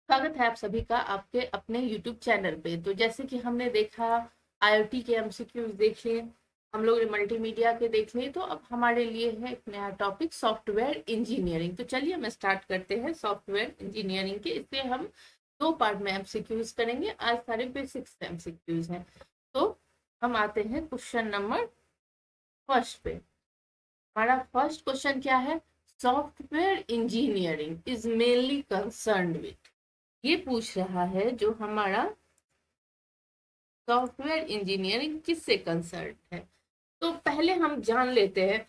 स्वागत है आप सभी का आपके अपने YouTube चैनल पे। तो जैसे कि हमने देखा IoT के एमसीक्यूज देख लिए, हम लोग ने मल्टीमीडिया के देख लिए, तो अब हमारे लिए है एक नया टॉपिक सॉफ्टवेयर इंजीनियरिंग। तो चलिए हम स्टार्ट करते हैं सॉफ्टवेयर इंजीनियरिंग के। इसलिए हम दो पार्ट में एमसीक्यूज करेंगे। आज सारे बेसिक्स एमसीक्यूज हैं। तो हम आते हैं क्वेश्चन नंबर फर्स्ट पे। हमारा फर्स्ट क्वेश्चन क्या है? Software engineering is mainly concerned with, ये पूछ रहा है जो हमारा सॉफ्टवेयर इंजीनियरिंग किससे कंसर्न है। तो पहले हम जान लेते हैं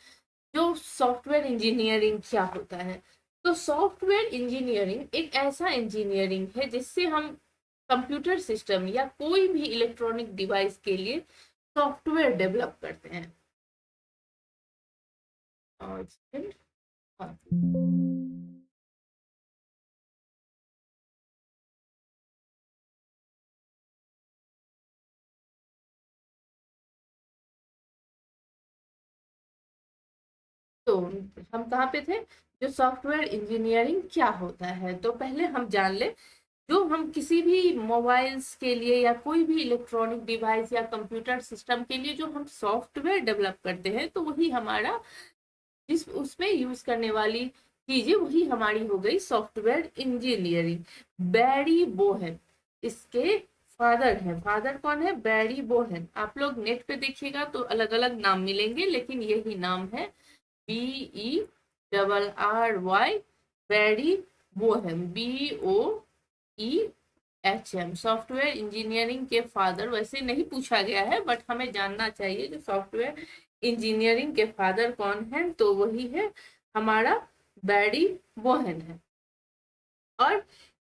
जो सॉफ्टवेयर इंजीनियरिंग क्या होता है। तो सॉफ्टवेयर इंजीनियरिंग एक ऐसा इंजीनियरिंग है जिससे हम कंप्यूटर सिस्टम या कोई भी इलेक्ट्रॉनिक डिवाइस के लिए सॉफ्टवेयर डेवलप करते हैं। और तो हम कहाँ पे थे? जो सॉफ्टवेयर इंजीनियरिंग क्या होता है, तो पहले हम जान ले जो हम किसी भी मोबाइल्स के लिए या कोई भी इलेक्ट्रॉनिक डिवाइस या कंप्यूटर सिस्टम के लिए जो हम सॉफ्टवेयर डेवलप करते हैं, तो वही हमारा जिस उसमें यूज करने वाली चीजें वही हमारी हो गई सॉफ्टवेयर इंजीनियरिंग। बैरी बोहेन इसके फादर हैं। फादर कौन है? बैरी बोहेन। आप लोग नेट पे देखिएगा तो अलग अलग नाम मिलेंगे, लेकिन यही नाम है, BERRY, बैरी बोहेम, BOEHM। सॉफ्टवेयर इंजीनियरिंग के फादर वैसे नहीं पूछा गया है, बट हमें जानना चाहिए जो सॉफ्टवेयर इंजीनियरिंग के फादर कौन है, तो वही है हमारा बैरी बोहेन है। और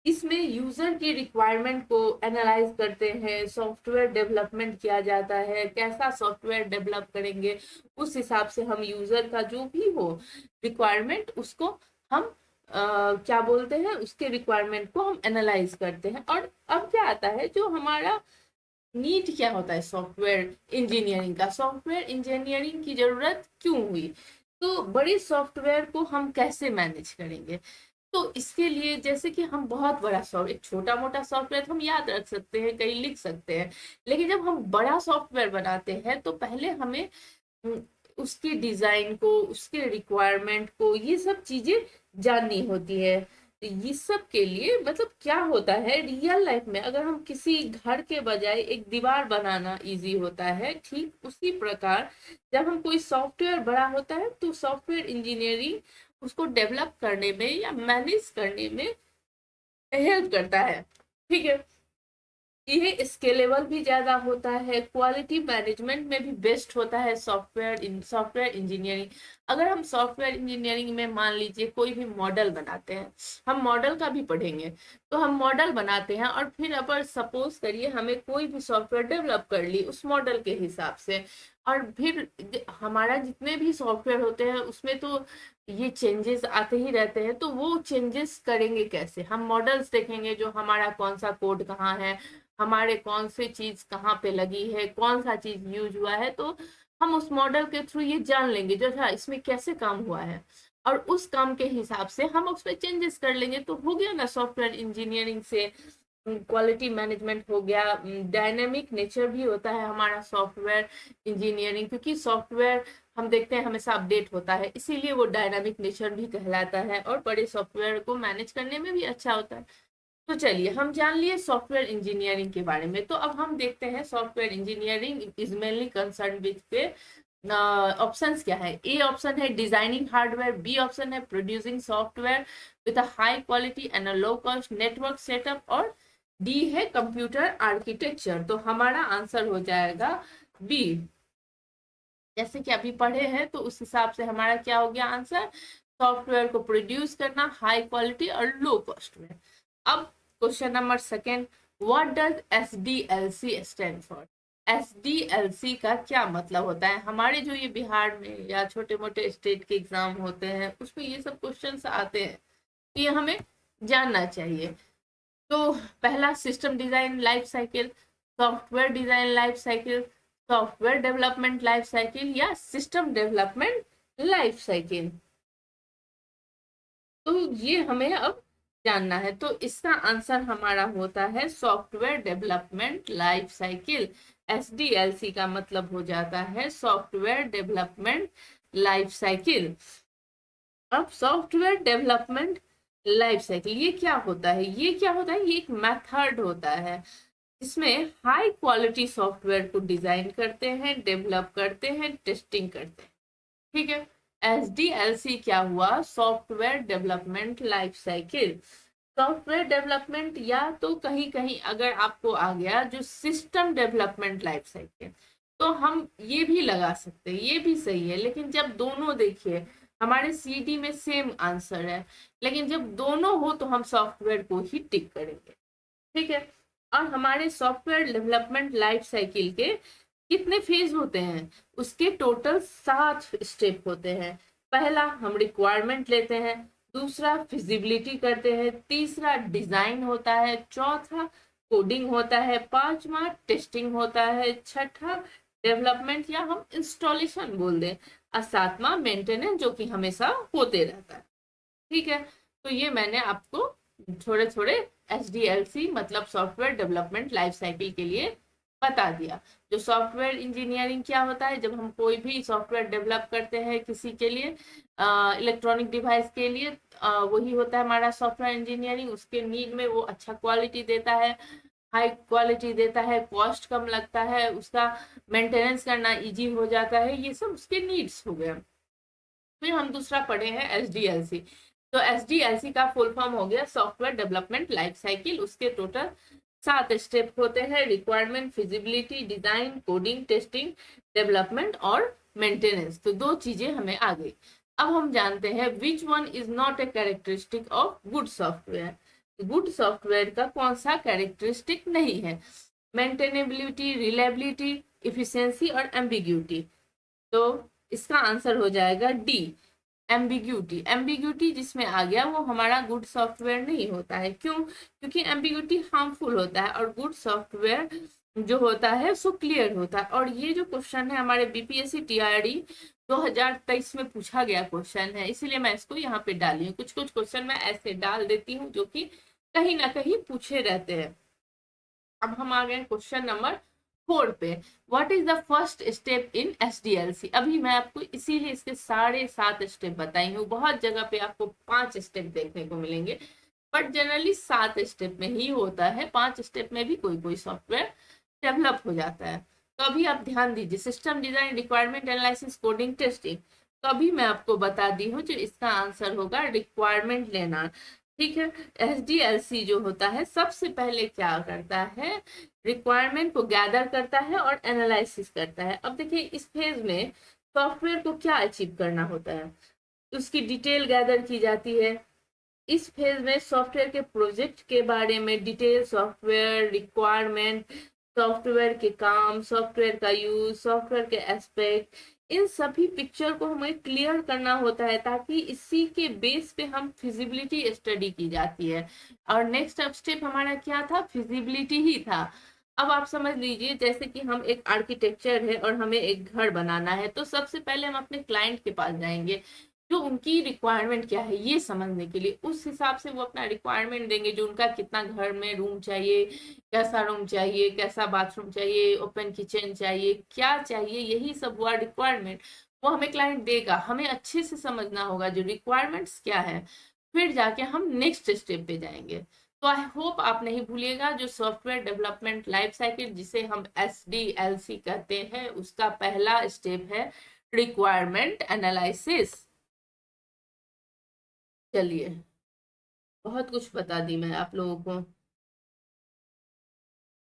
इसमें यूजर की रिक्वायरमेंट को एनालाइज करते हैं, सॉफ्टवेयर डेवलपमेंट किया जाता है, कैसा सॉफ्टवेयर डेवलप करेंगे उस हिसाब से हम यूजर का जो भी हो रिक्वायरमेंट उसको हम क्या बोलते हैं, उसके रिक्वायरमेंट को हम एनालाइज करते हैं। और अब क्या आता है, जो हमारा नीड क्या होता है सॉफ्टवेयर इंजीनियरिंग का, सॉफ्टवेयर इंजीनियरिंग की जरूरत क्यों हुई, तो बड़े सॉफ्टवेयर को हम कैसे मैनेज करेंगे। तो इसके लिए जैसे कि हम बहुत बड़ा सॉफ्टवेयर, एक छोटा मोटा सॉफ्टवेयर हम याद रख सकते हैं, कहीं लिख सकते हैं, लेकिन जब हम बड़ा सॉफ्टवेयर बनाते हैं तो पहले हमें उसकी डिजाइन को, उसके रिक्वायरमेंट को, ये सब चीजें जाननी होती है। तो ये सब के लिए मतलब क्या होता है, रियल लाइफ में अगर हम किसी घर के बजाय एक दीवार बनाना इजी होता है, ठीक उसी प्रकार जब हम कोई सॉफ्टवेयर बड़ा होता है तो सॉफ्टवेयर इंजीनियरिंग उसको डेवलप करने में या मैनेज करने में हेल्प करता है। ठीक है, ये स्केलेबल भी ज्यादा होता है, क्वालिटी मैनेजमेंट में भी बेस्ट होता है सॉफ्टवेयर इंजीनियरिंग। अगर हम सॉफ्टवेयर इंजीनियरिंग में मान लीजिए कोई भी मॉडल बनाते हैं, हम मॉडल का भी पढ़ेंगे, तो हम मॉडल बनाते हैं और फिर अगर सपोज करिए हमें कोई भी सॉफ्टवेयर डेवलप कर ली उस मॉडल के हिसाब से, और फिर हमारा जितने भी सॉफ्टवेयर होते हैं उसमें तो ये चेंजेस आते ही रहते हैं, तो वो चेंजेस करेंगे कैसे? हम मॉडल्स देखेंगे जो हमारा कौन सा कोड कहाँ है, हमारे कौन से चीज कहाँ पे लगी है, कौन सा चीज यूज हुआ है, तो हम उस मॉडल के थ्रू ये जान लेंगे जो अच्छा इसमें कैसे काम हुआ है, और उस काम के हिसाब से हम उसमें चेंजेस कर लेंगे। तो हो गया ना सॉफ्टवेयर इंजीनियरिंग से क्वालिटी मैनेजमेंट हो गया। डायनेमिक नेचर भी होता है हमारा सॉफ्टवेयर इंजीनियरिंग, क्योंकि सॉफ्टवेयर हम देखते हैं हमेशा अपडेट होता है, इसीलिए वो डायनामिक नेचर भी कहलाता है और बड़े सॉफ्टवेयर को मैनेज करने में भी अच्छा होता है। तो चलिए हम जान लिए सॉफ्टवेयर इंजीनियरिंग के बारे में। तो अब हम देखते हैं software engineering is mainly concern with पे ऑप्शंस क्या है। ए ऑप्शन है डिजाइनिंग हार्डवेयर, बी ऑप्शन है producing software with a high quality and a low cost network setup, और डी है कंप्यूटर आर्किटेक्चर। तो हमारा आंसर हो जाएगा बी। जैसे कि अभी पढ़े हैं तो उस हिसाब से हमारा क्या हो गया आंसर, सॉफ्टवेयर को प्रोड्यूस करना हाई क्वालिटी और लो कॉस्ट में। अब question number second, what does SDLC stand for? SDLC का क्या मतलब होता है? हमारे जो ये बिहार में या छोटे मोटे स्टेट के एग्जाम होते हैं उसमें ये सब क्वेश्चन आते हैं, ये हमें जानना चाहिए। तो पहला system design life cycle, software design life cycle, software development life cycle या सिस्टम डेवलपमेंट लाइफ साइकिल। तो ये हमें अब जानना है। तो इसका आंसर हमारा होता है software development life cycle. SDLC का मतलब हो जाता है सॉफ्टवेयर डेवलपमेंट लाइफ साइकिल। अब सॉफ्टवेयर डेवलपमेंट लाइफ साइकिल ये क्या होता है? ये क्या होता है? ये एक मेथड होता है इसमें हाई क्वालिटी सॉफ्टवेयर को डिजाइन करते हैं, डेवलप करते हैं, टेस्टिंग करते हैं। ठीक है, SDLC क्या हुआ? Software development life cycle. Software development या तो कहीं कहीं अगर आपको आ गया जो सिस्टम डेवलपमेंट लाइफ साइकिल, तो हम ये भी लगा सकते हैं, ये भी सही है। लेकिन जब दोनों, देखिए हमारे CD में सेम आंसर है, लेकिन जब दोनों हो तो हम सॉफ्टवेयर को ही टिक करेंगे। ठीक है, और हमारे सॉफ्टवेयर डेवलपमेंट लाइफ साइकिल के कितने फेज होते हैं? उसके टोटल 7 स्टेप होते हैं। पहला हम रिक्वायरमेंट लेते हैं, दूसरा फिजिबिलिटी करते हैं, तीसरा डिजाइन होता है, चौथा कोडिंग होता है, पांचवा टेस्टिंग होता है, छठा डेवलपमेंट या हम इंस्टॉलेशन बोल दें, और सातवां मेंटेनेंस जो कि हमेशा होते रहता है। ठीक है, तो ये मैंने आपको थोड़े थोड़े SDLC मतलब सॉफ्टवेयर डेवलपमेंट लाइफ साइकिल के लिए बता दिया। जो सॉफ्टवेयर इंजीनियरिंग क्या होता है? जब हम कोई भी सॉफ्टवेयर डेवलप करते हैं किसी के लिए, इलेक्ट्रॉनिक डिवाइस के लिए, वही होता है हमारा सॉफ्टवेयर इंजीनियरिंग। उसके नीड में वो अच्छा क्वालिटी देता है, हाई क्वालिटी देता है, कॉस्ट कम लगता है, उसका मेंटेनेंस करना इजी हो जाता है, ये सब उसके नीड्स हो गए। फिर हम दूसरा पढ़े हैं SDLC। तो SDLC का फुल फॉर्म हो गया सॉफ्टवेयर डेवलपमेंट लाइफ साइकिल। उसके टोटल 7 स्टेप होते हैं, requirement, feasibility, design, coding, testing, development और मेंटेनेंस। तो 2 चीजें हमें आ गई। अब हम जानते हैं which one is not a characteristic of good software. Good software का कौन सा कैरेक्टरिस्टिक नहीं है? मेंटेनेबिलिटी, रिलायबिलिटी, इफिशिएंसी और एम्बिग्यूटी। तो इसका आंसर हो जाएगा डी, एम्बिग्यूटी। एम्बिग्यूटी जिसमें आ गया वो हमारा गुड सॉफ्टवेयर नहीं होता है। क्यों? क्योंकि एम्बिग्यूटी हार्मफुल होता है और गुड सॉफ्टवेयर जो होता है सो क्लियर होता है। और ये जो क्वेश्चन है हमारे BPSC TRD 2023 में पूछा गया क्वेश्चन है, इसीलिए मैं इसको यहाँ पे डाली हूँ। कुछ कुछ क्वेश्चन मैं ऐसे डाल देती हूँ जो कि कहीं ना कहीं पूछे रहते हैं। अब हम आ गए क्वेश्चन नंबर 4 पे। What is the first step in SDLC? अभी मैं आपको इसीलिए इसके साढ़े 7 स्टेप बताई हूँ। बहुत जगह पे आपको 5 स्टेप देखने को मिलेंगे, बट जनरली 7 स्टेप में ही होता है। 5 स्टेप में भी कोई कोई सॉफ्टवेयर डेवलप हो जाता है। तो अभी आप ध्यान दीजिए, system design, requirement analysis, coding, testing. तो अभी मैं आपको बता दी हूँ जो इसका आंसर होगा रिक्वायरमेंट लेना। ठीक है, SDLC जो होता है सबसे पहले क्या करता है? रिक्वायरमेंट को गैदर करता है और एनालिसिस करता है। अब देखिए इस फेज में सॉफ्टवेयर को क्या अचीव करना होता है? उसकी डिटेल गैदर की जाती है। इस फेज में सॉफ्टवेयर के प्रोजेक्ट के बारे में डिटेल, सॉफ्टवेयर रिक्वायरमेंट, सॉफ्टवेयर के काम, सॉफ्टवेयर का यूज, सॉफ्टवेयर के एस्पेक्ट, इन सभी पिक्चर को हमें क्लियर करना होता है, ताकि इसी के बेस पे हम फिजिबिलिटी स्टडी की जाती है। और नेक्स्ट स्टेप हमारा क्या था? फिजिबिलिटी ही था। अब आप समझ लीजिए जैसे कि हम एक आर्किटेक्चर है और हमें एक घर बनाना है, तो सबसे पहले हम अपने क्लाइंट के पास जाएंगे जो उनकी रिक्वायरमेंट क्या है ये समझने के लिए। उस हिसाब से वो अपना रिक्वायरमेंट देंगे, जो उनका कितना घर में रूम चाहिए, कैसा रूम चाहिए, कैसा बाथरूम चाहिए, ओपन किचन चाहिए, क्या चाहिए, यही सब हुआ रिक्वायरमेंट। वो हमें क्लाइंट देगा, हमें अच्छे से समझना होगा जो रिक्वायरमेंट्स क्या है, फिर जाके हम नेक्स्ट स्टेप पे जाएंगे। तो आई होप आप नहीं भूलिएगा जो सॉफ्टवेयर डेवलपमेंट लाइफ साइकिल जिसे हम SDLC कहते हैं, उसका पहला स्टेप है रिक्वायरमेंट एनालिसिस। चलिए, बहुत कुछ बता दी मैं आप लोगों को।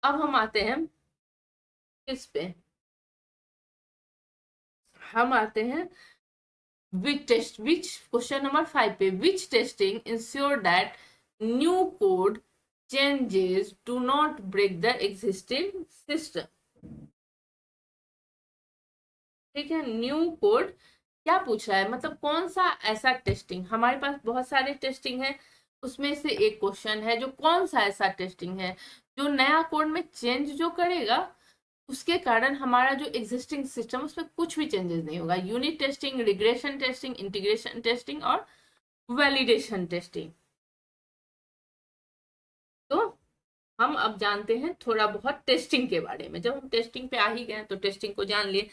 अब हम आते हैं किस पे? हम आते हैं विच क्वेश्चन नंबर 5 पे। Which testing ensure that new code changes do not break the existing system. ठीक है, न्यू कोड क्या पूछ रहा है, मतलब कौन सा ऐसा टेस्टिंग? हमारे पास बहुत सारे टेस्टिंग है, उसमें से एक क्वेश्चन है जो कौन सा ऐसा टेस्टिंग है जो नया कोड में चेंज जो करेगा, उसके कारण हमारा जो एग्जिस्टिंग सिस्टम उसमें कुछ भी चेंजेस नहीं होगा। Unit testing, regression testing, integration testing और वैलिडेशन टेस्टिंग। तो हम अब जानते हैं थोड़ा बहुत टेस्टिंग के बारे में। जब हम टेस्टिंग पे आ ही गए तो टेस्टिंग को जान लिए।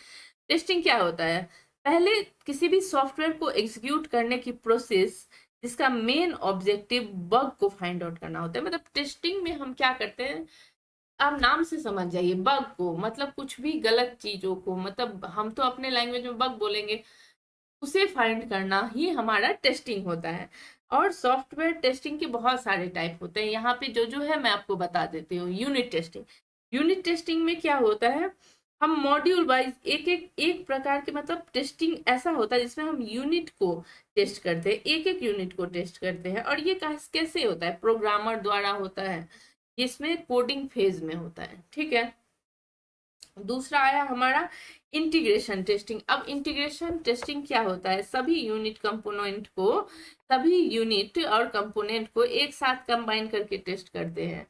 टेस्टिंग क्या होता है? पहले किसी भी सॉफ्टवेयर को एग्जीक्यूट करने की प्रोसेस जिसका मेन ऑब्जेक्टिव बग को फाइंड आउट करना होता है। मतलब टेस्टिंग में हम क्या करते हैं, आप नाम से समझ जाइए, बग को मतलब कुछ भी गलत चीजों को, मतलब हम तो अपने लैंग्वेज में बग बोलेंगे, उसे फाइंड करना ही हमारा टेस्टिंग होता है। और सॉफ्टवेयर टेस्टिंग के बहुत सारे टाइप होते हैं। यहाँ पे जो जो है मैं आपको बता देती हूँ। Unit testing. यूनिट टेस्टिंग में क्या होता है, हम मॉड्यूल वाइज एक प्रकार के, मतलब टेस्टिंग ऐसा होता है जिसमें हम यूनिट को टेस्ट करते हैं, एक यूनिट को टेस्ट करते हैं। और ये कैसे होता है, प्रोग्रामर द्वारा होता है, इसमें कोडिंग फेज में होता है। ठीक है। दूसरा आया हमारा इंटीग्रेशन टेस्टिंग। अब इंटीग्रेशन टेस्टिंग क्या होता है, सभी यूनिट और कंपोनेंट को एक साथ कंबाइन करके टेस्ट करते हैं।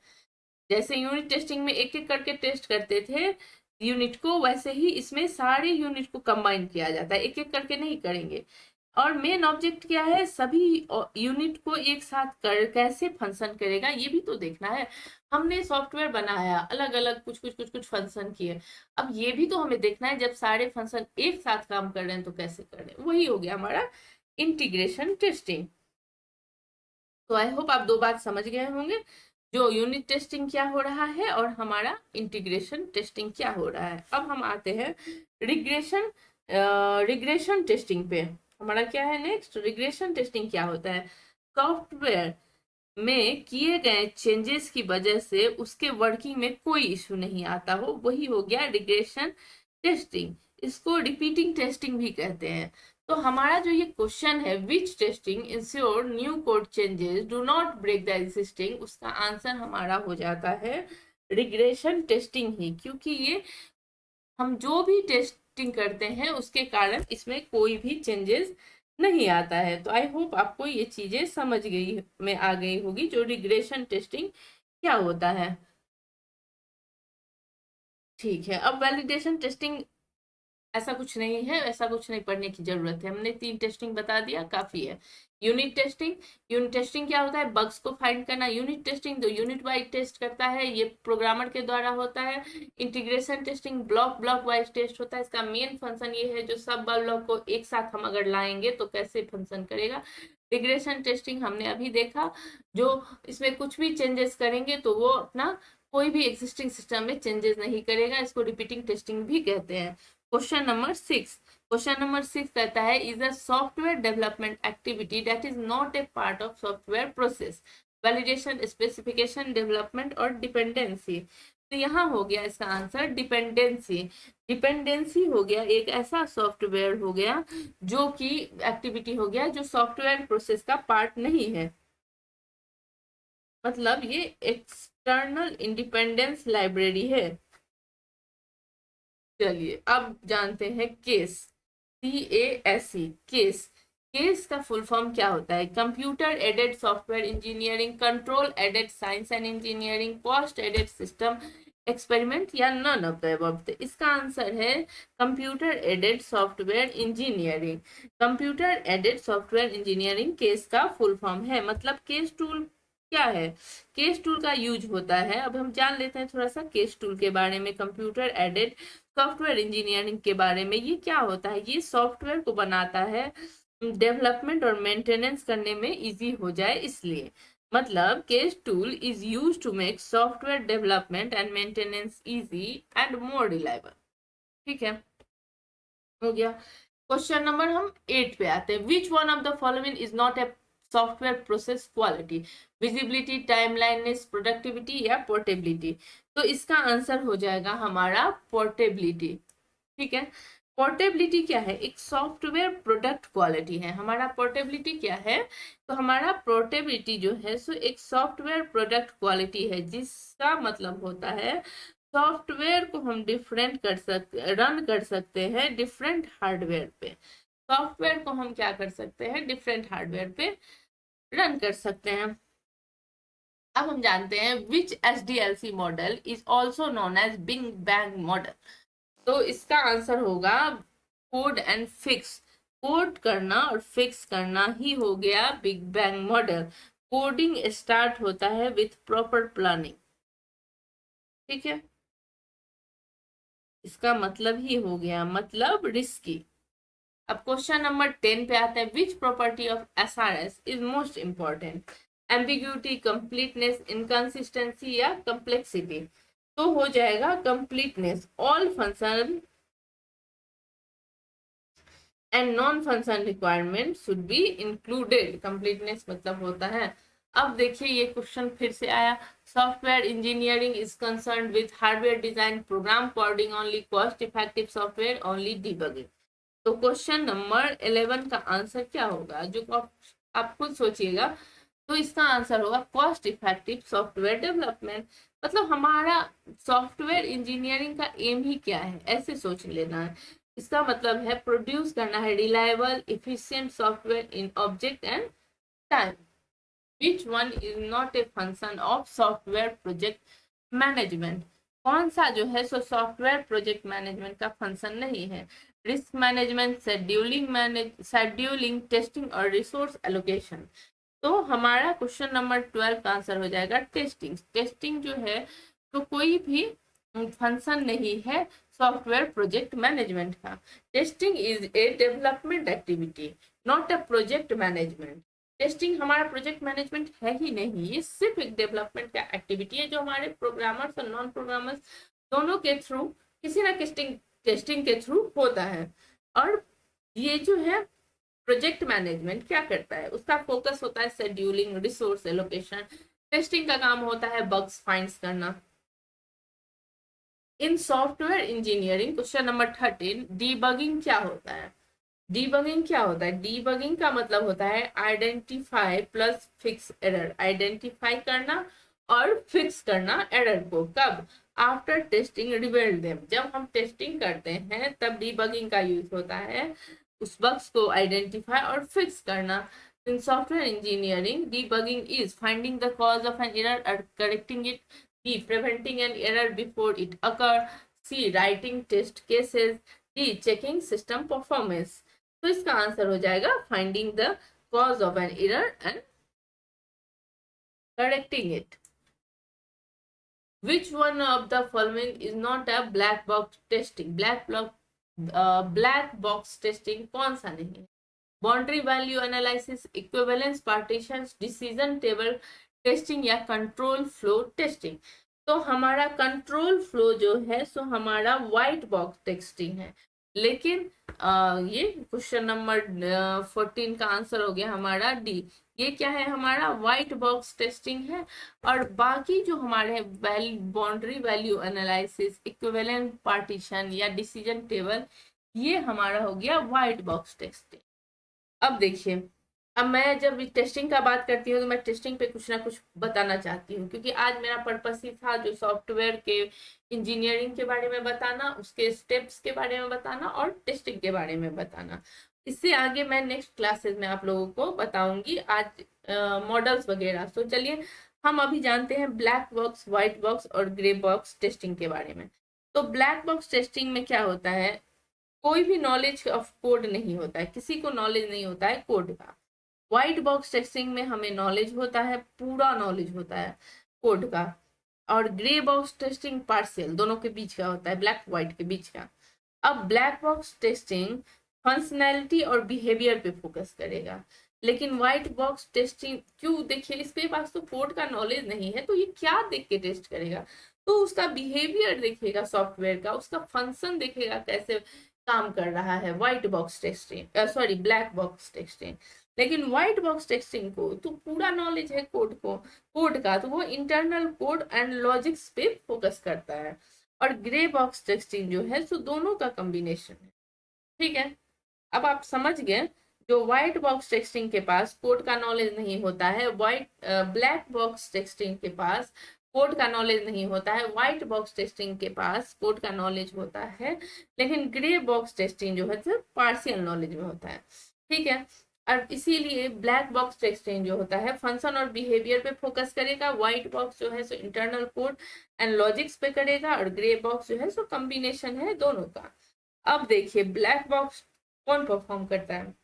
जैसे यूनिट टेस्टिंग में एक एक करके टेस्ट करते थे यूनिट को, वैसे ही इसमें सारे यूनिट को कंबाइन किया जाता है, एक एक करके नहीं करेंगे। और मेन ऑब्जेक्ट क्या है, सभी यूनिट को एक साथ कर कैसे फंक्शन करेगा ये भी तो देखना है। हमने सॉफ्टवेयर बनाया, अलग अलग कुछ फंक्शन किए, अब ये भी तो हमें देखना है जब सारे फंक्शन एक साथ काम कर रहे हैं तो कैसे कर रहे हैं। वही हो गया हमारा इंटीग्रेशन टेस्टिंग। तो आई होप आप दो बात समझ गए होंगे, जो यूनिट टेस्टिंग क्या हो रहा है और हमारा इंटीग्रेशन टेस्टिंग क्या हो रहा है। अब हम आते हैं रिग्रेशन रिग्रेशन टेस्टिंग पे। हमारा क्या है नेक्स्ट, रिग्रेशन टेस्टिंग क्या होता है, सॉफ्टवेयर में किए गए चेंजेस की वजह से उसके वर्किंग में कोई इशू नहीं आता हो, वही हो गया रिग्रेशन टेस्टिंग। इसको रिपीटिंग टेस्टिंग भी कहते हैं। तो हमारा जो ये क्वेश्चन है, which testing ensure new code changes do not break the existing, उसका आंसर हमारा हो जाता है रिग्रेशन टेस्टिंग ही, क्योंकि ये हम जो भी टेस्टिंग करते हैं उसके कारण इसमें कोई भी चेंजेस नहीं आता है। तो आई होप आपको ये चीजें समझ गई में आ गई होगी, जो रिग्रेशन टेस्टिंग क्या होता है। ठीक है। अब वैलिडेशन टेस्टिंग ऐसा कुछ नहीं है, ऐसा कुछ नहीं पढ़ने की जरूरत है, हमने 3 टेस्टिंग बता दिया, काफी है। Unit testing. यूनिट टेस्टिंग क्या होता है, बग्स को फाइंड करना। यूनिट टेस्टिंग तो यूनिट वाइज टेस्ट करता है, ये प्रोग्रामर के द्वारा होता है। Integration testing block block wise test होता है, इसका मेन फंक्शन ये है जो सब ब्लॉक को एक साथ हम अगर लाएंगे तो कैसे फंक्शन करेगा। रिग्रेशन टेस्टिंग हमने अभी देखा, जो इसमें कुछ भी चेंजेस करेंगे तो वो अपना कोई भी एग्जिस्टिंग सिस्टम में चेंजेस नहीं करेगा, इसको रिपीटिंग टेस्टिंग भी कहते हैं। क्वेश्चन नंबर 6 कहता है, is a software development activity that is not A part of software process, validation, specification, development और डिपेंडेंसी। तो यहाँ हो गया इसका आंसर डिपेंडेंसी। डिपेंडेंसी हो गया एक ऐसा सॉफ्टवेयर हो गया जो कि एक्टिविटी हो गया जो सॉफ्टवेयर प्रोसेस का पार्ट नहीं है, मतलब ये एक्सटर्नल इंडिपेंडेंस लाइब्रेरी है। चलिए अब जानते हैं केस, CASE, केस। केस का फुल फॉर्म क्या होता है, computer aided software engineering, control aided science and engineering, cost aided system experiment, या नन ऑफ द अबव। तो इसका आंसर है computer aided software engineering. Computer aided software engineering case का full form है। मतलब केस टूल क्या है, case tool का यूज होता है। अब हम जान लेते हैं थोड़ा सा केस टूल के बारे में, कंप्यूटर एडेड सॉफ्टवेयर इंजीनियरिंग के बारे में। ये क्या होता है, ये सॉफ्टवेयर को बनाता है डेवलपमेंट और मेंटेनेंस करने में इजी हो जाए इसलिए। मतलब case tool is use to make software development and maintenance easy and more reliable. ठीक है, हो गया। क्वेश्चन नंबर हम 8 पे आते हैं, which one of the following is not a software process quality, visibility, timeliness, productivity या पोर्टेबिलिटी। तो इसका आंसर हो जाएगा हमारा पोर्टेबिलिटी। ठीक है। पोर्टेबिलिटी क्या है, एक सॉफ्टवेयर प्रोडक्ट क्वालिटी है। हमारा पोर्टेबिलिटी क्या है, तो हमारा पोर्टेबिलिटी जो है सो एक सॉफ्टवेयर प्रोडक्ट क्वालिटी है, जिसका मतलब होता है सॉफ्टवेयर को हम रन कर सकते हैं डिफरेंट हार्डवेयर पे। सॉफ्टवेयर को हम क्या कर सकते हैं, डिफरेंट हार्डवेयर पे रन कर सकते हैं। अब हम जानते हैं which SDLC model is also known as big bang model. तो इसका आंसर होगा कोड एंड फिक्स। कोड करना और फिक्स करना ही हो गया big bang model. Coding start होता है विथ प्रॉपर प्लानिंग। ठीक है, इसका मतलब ही हो गया, मतलब रिस्की। अब क्वेश्चन नंबर 10 पे आते हैं, which property of SRS is most important? Ambiguity, completeness, inconsistency या कम्प्लेक्सिटी? तो हो जाएगा completeness. All function and non function requirement should be included. Completeness मतलब होता है, अब देखिए ये क्वेश्चन फिर से आया, software engineering is concern with hardware design, program coding only, cost effective software only, debugging. तो क्वेश्चन नंबर 11 का आंसर क्या होगा, जो आप खुद सोचिएगा। तो इसका आंसर होगा कॉस्ट इफेक्टिव सॉफ्टवेयर डेवलपमेंट। मतलब हमारा सॉफ्टवेयर इंजीनियरिंग का एम ही क्या है, ऐसे सोच लेना है। इसका मतलब है प्रोड्यूस करना है reliable efficient software in object and time. Which one is not a function of software project management? कौन सा जो है सो सॉफ्टवेयर प्रोजेक्ट मैनेजमेंट का फंक्शन नहीं है? रिस्क मैनेजमेंट, शेड्यूलिंग, टेस्टिंग और रिसोर्स एलोकेशन। तो हमारा क्वेश्चन नंबर 12 का आंसर हो जाएगा टेस्टिंग। टेस्टिंग जो है तो कोई भी फंक्शन नहीं है सॉफ्टवेयर प्रोजेक्ट मैनेजमेंट का। Testing is a development activity, not a project management. Testing हमारा प्रोजेक्ट मैनेजमेंट है ही नहीं, ये सिर्फ एक डेवलपमेंट का एक्टिविटी है जो हमारे प्रोग्रामर्स और नॉन प्रोग्रामर्स दोनों के थ्रू किसी ना टेस्टिंग के थ्रू होता है। और ये जो है प्रोजेक्ट मैनेजमेंट क्या करता है, उसका फोकस होता है शेड्यूलिंग, रिसोर्स एलोकेशन। टेस्टिंग का काम होता है बग्स फाइंड करना। In software engineering question number 13, debugging क्या होता है? डीबगिंग क्या होता है? डीबगिंग का मतलब होता है identify plus fix error. Identify करना और फिक्स करना एरर को, कब? After testing रिवेल them. जब हम टेस्टिंग करते हैं तब डीबगिंग का यूज होता है, उस बग्स को आइडेंटिफाई और फिक्स करना। In software engineering debugging is finding the cause of an error और correcting it, b preventing an error before it occur, C writing test cases, D checking system performance। तो इसका answer हो जाएगा finding the cause of an error and correcting it. Which one of the following is not a black box testing? Black box testing कौन सा नहीं है? Boundary value analysis, equivalence partition, decision table testing या control flow testing? तो हमारा control flow जो है सो हमारा व्हाइट बॉक्स टेस्टिंग है। लेकिन ये क्वेश्चन नंबर 14 का आंसर हो गया हमारा डी। ये क्या है, हमारा व्हाइट बॉक्स टेस्टिंग है। और बाकी जो हमारे boundary value analysis, equivalent partition या डिसीजन टेबल, ये हमारा हो गया व्हाइट बॉक्स टेस्टिंग। अब देखिए, अब मैं जब टेस्टिंग का बात करती हूँ तो मैं टेस्टिंग पे कुछ ना कुछ बताना चाहती हूँ, क्योंकि आज मेरा पर्पस ही था जो सॉफ्टवेयर के इंजीनियरिंग के बारे में बताना, उसके स्टेप्स के बारे में बताना और टेस्टिंग के बारे में बताना। इससे आगे मैं नेक्स्ट क्लासेस में आप लोगों को बताऊंगी आज मॉडल्स वगैरह। तो चलिए हम अभी जानते हैं ब्लैक बॉक्स, व्हाइट बॉक्स और ग्रे बॉक्स टेस्टिंग के बारे में। तो ब्लैक बॉक्स टेस्टिंग में क्या होता है, कोई भी नॉलेज ऑफ कोड नहीं होता है, किसी को नॉलेज नहीं होता है कोड का। व्हाइट बॉक्स टेस्टिंग में हमें नॉलेज होता है, पूरा नॉलेज होता है कोड का। और ग्रे बॉक्स टेस्टिंग पार्शियल, दोनों के बीच का होता है, ब्लैक व्हाइट के बीच का। अब ब्लैक बॉक्स टेस्टिंग फंक्शनैलिटी और बिहेवियर पे फोकस करेगा, लेकिन व्हाइट बॉक्स टेस्टिंग क्यों, देखिए इसके पास तो कोड का नॉलेज नहीं है तो ये क्या देख के टेस्ट करेगा, तो उसका बिहेवियर देखेगा सॉफ्टवेयर का, उसका फंक्शन देखेगा कैसे काम कर रहा है, white box testing sorry black box testing. लेकिन व्हाइट बॉक्स टेस्टिंग को तो पूरा नॉलेज है कोड का, तो वो इंटरनल कोड एंड लॉजिक्स पे फोकस करता है। और ग्रे बॉक्स टेस्टिंग जो है सो दोनों का कॉम्बिनेशन है। ठीक है, अब आप समझ गए, जो व्हाइट बॉक्स टेस्टिंग के पास कोड का नॉलेज नहीं होता है, ब्लैक बॉक्स टेस्टिंग के पास कोड का नॉलेज नहीं होता है, व्हाइट बॉक्स टेस्टिंग के पास कोड का नॉलेज होता है, लेकिन ग्रे बॉक्स टेस्टिंग जो है सिर्फ पार्शियल नॉलेज में होता है। ठीक है, और इसीलिए ब्लैक बॉक्स टेस्टिंग जो होता है फंक्शन और बिहेवियर पे फोकस करेगा, व्हाइट बॉक्स जो है so internal code and logics पे करेगा, और ग्रे बॉक्स जो है सो कॉम्बिनेशन है दोनों का। अब देखिए ब्लैक बॉक्स कौन परफॉर्म करता है,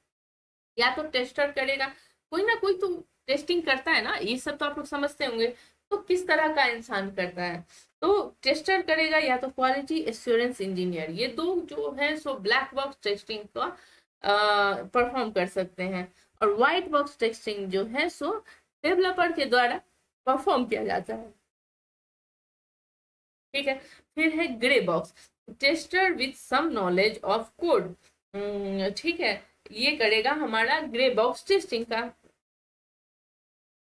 या तो टेस्टर करेगा, कोई ना कोई तो टेस्टिंग करता है ना, ये सब तो आप लोग समझते होंगे। तो किस तरह का इंसान करता है, तो टेस्टर करेगा या तो क्वालिटी एश्योरेंस इंजीनियर, ये दो जो है सो ब्लैक बॉक्स टेस्टिंग का परफॉर्म कर सकते हैं। और व्हाइट बॉक्स टेस्टिंग जो है सो डेवलपर के द्वारा परफॉर्म किया जाता है। ठीक है। फिर है grey box, tester with some knowledge of code. ठीक है, ये करेगा हमारा ग्रे बॉक्स टेस्टिंग का।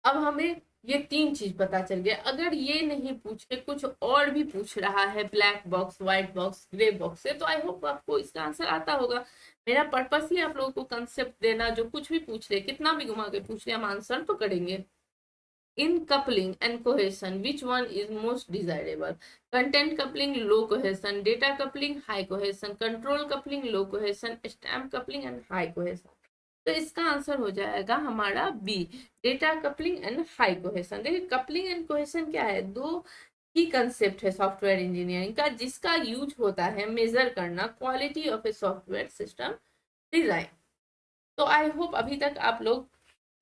अब हमें ये तीन चीज पता चल गया। अगर ये नहीं पूछे, कुछ और भी पूछ रहा है black box, white box, grey box से, तो आई होप आपको इसका आंसर आता होगा। मेरा पर्पस ही आप लोगों को कंसेप्ट देना, जो कुछ भी पूछ रहे, कितना भी घुमा के पूछ रहे, हम आंसर तो करेंगे। In coupling and cohesion, which one is most desirable? Content coupling, low cohesion; data coupling, high cohesion; control coupling, low cohesion; stamp coupling and high cohesion. तो इसका आंसर हो जाएगा हमारा B, data coupling and high cohesion. देखिए coupling and cohesion क्या है, दो की कंसेप्ट है सॉफ्टवेयर इंजीनियरिंग का, जिसका यूज होता है मेजर करना quality of a software system design. तो आई होप अभी तक आप लोग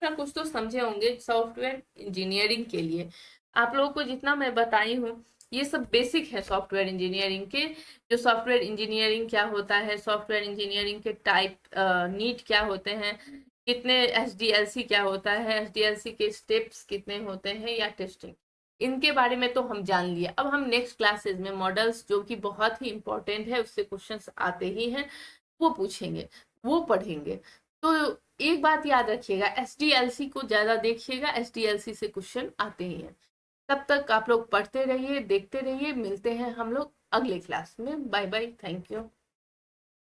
कुछ तो समझे होंगे सॉफ्टवेयर इंजीनियरिंग के लिए। आप लोगों को जितना मैं बताई हूँ ये सब बेसिक है सॉफ्टवेयर इंजीनियरिंग के। जो सॉफ्टवेयर इंजीनियरिंग क्या होता है, सॉफ्टवेयर इंजीनियरिंग के टाइप नीट क्या होते हैं, कितने एसडीएलसी क्या होता है, एसडीएलसी के स्टेप्स कितने होते हैं, या टेस्टिंग, इनके बारे में तो हम जान लिए। अब हम नेक्स्ट क्लासेस में मॉडल्स, जो कि बहुत ही इंपॉर्टेंट है, उससे क्वेश्चंस आते ही हैं, वो पूछेंगे, वो पढ़ेंगे। तो एक बात याद रखिएगा, एसडीएलसी को ज्यादा देखिएगा, एसडीएलसी से क्वेश्चन आते ही हैं। तब तक आप लोग पढ़ते रहिए, देखते रहिए। मिलते हैं हम लोग अगले क्लास में। Bye bye, thank you.